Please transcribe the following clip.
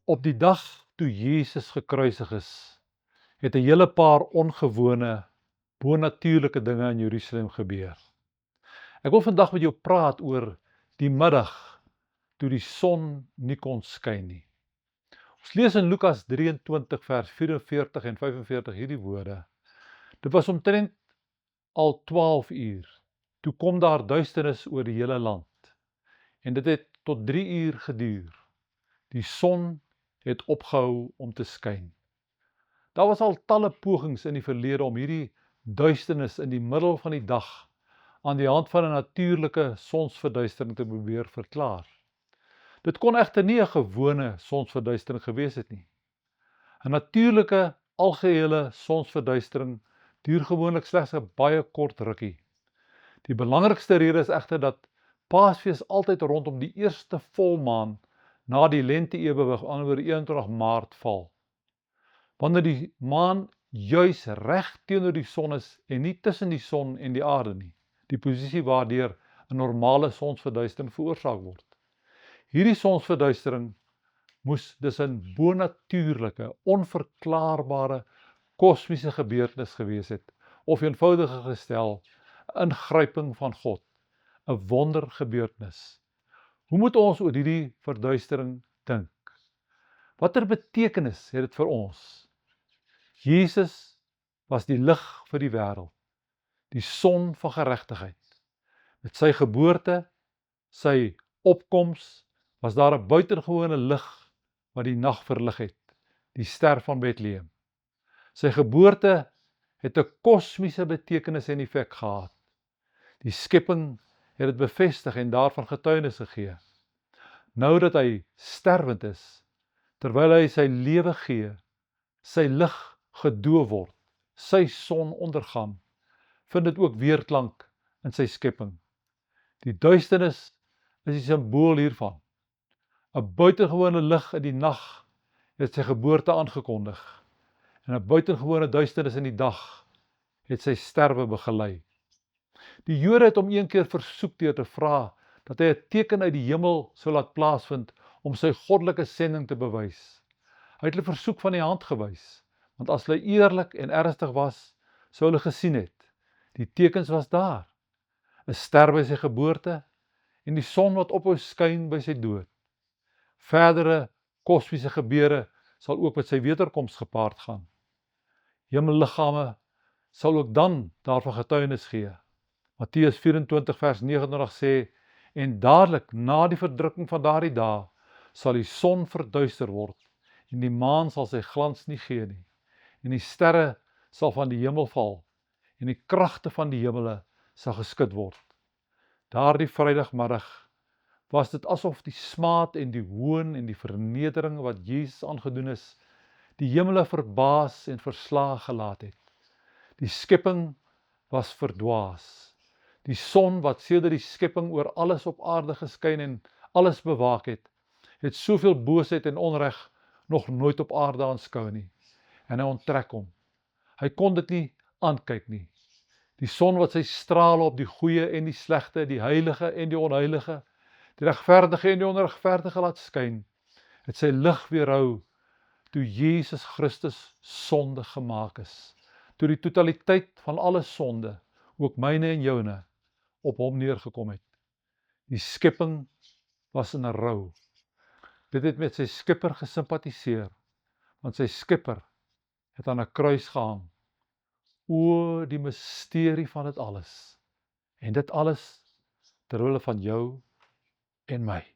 Op die dag toe Jesus gekruisig is, het 'n hele paar ongewone, bonatuurlike dinge in Jerusalem gebeur. Ek wil vandag met jou praat oor die middag toe die son nie kon skyn nie. Ons lees in Lukas 23 vers 44 en 45 hierdie woorde. Dit was omtrent al 12 uur. Toe kom daar duisternis oor die hele land. En dit het tot 3 uur geduur. Die son het opgehou om te skyn. Daar was al talle pogings in die verlede om hierdie duisternis in die middel van die dag aan die hand van 'n natuurlike sonsverduistering te probeer verklaar. Dit kon egter nie 'n gewone sonsverduistering gewees het nie. 'n Natuurlike algehele sonsverduistering duur gewoonlik slegs 'n baie kort rukkie. Die belangrikste rede is egter dat Paasfees altyd rondom die eerste volmaan na die lente-ewewig, anderswoorde 21 Maart val. Wanneer die maan juis reg teenoor die son is en nie tussen die son en die aarde nie, die posisie waardeur 'n normale sonsverduistering veroorsaak word. Hierdie sonsverduistering moes dus 'n bonatuurlike, onverklaarbare kosmiese gebeurtenis gewees het, of eenvoudiger gestel, 'n ingryping van God, 'n wondergebeurtenis. Hoe moet ons oor hierdie verduistering dink? Watter betekenis het dit vir ons? Jesus was die lig vir die wêreld, die son van geregtigheid. Met sy geboorte, sy opkoms, was daar 'n buitengewone lig wat die nag verlig het, die ster van Bethlehem. Sy geboorte het 'n kosmiese betekenis en effek gehad. Die skepping het dit bevestig en daarvan getuienis gegee. Nou dat hy sterwend is, terwyl hy sy lewe gee, sy lig gedoof word, sy son ondergaan, vind dit ook weerklank in sy skepping. Die duisternis is die simbool hiervan. 'n buitengewone lig in die nag het sy geboorte aangekondig, en 'n buitengewone duisternis in die dag het sy sterwe begelei. Die Jode het hom een keer versoek deur te vra dat hy 'n teken uit die hemel sou laat plaasvind om sy goddelike sending te bewys. Hy het hulle versoek van die hand gewys, want as hulle eerlik en ernstig was, sou hulle gesien het. Die tekens was daar. 'n ster by sy geboorte en die son wat ophou skyn by sy dood. Verdere kosmiese gebeure sal ook met sy wederkoms gepaard gaan. Hemelliggame sal ook dan daarvan getuienis gee. Matteus 24 vers 29 sê, en dadelik na die verdrukking van daardie dae sal die son verduister word en die maan sal sy glans nie gee nie, en die sterre sal van die hemel val en die kragte van die hemele sal geskud word. Daardie Vrydagmiddag was dit asof die smaad en die hoon en die vernedering wat Jesus aangedoen is, die hemele verbaas en verslae gelaat het. Die skepping was verdwaas. Die son wat sedert die skepping oor alles op aarde geskyn en alles bewaak het soveel boosheid en onreg nog nooit op aarde aanskou nie. En hy onttrek hom. Hy kon dit nie aankyk nie. Die son wat sy strale op die goeie en die slegte, die heilige en die onheilige, die regverdige en die onregverdige laat skyn, het sy lig weerhou toe Jesus Christus sonde gemaak is, toe die totaliteit van alle sonde, ook myne en joune, op hom neergekom het. Die skepping was in 'n rou. Dit het met sy skepper gesimpatiseer, want sy skepper het aan 'n kruis gehang. O, die misterie van dit alles. En dit alles ter wille van jou en my.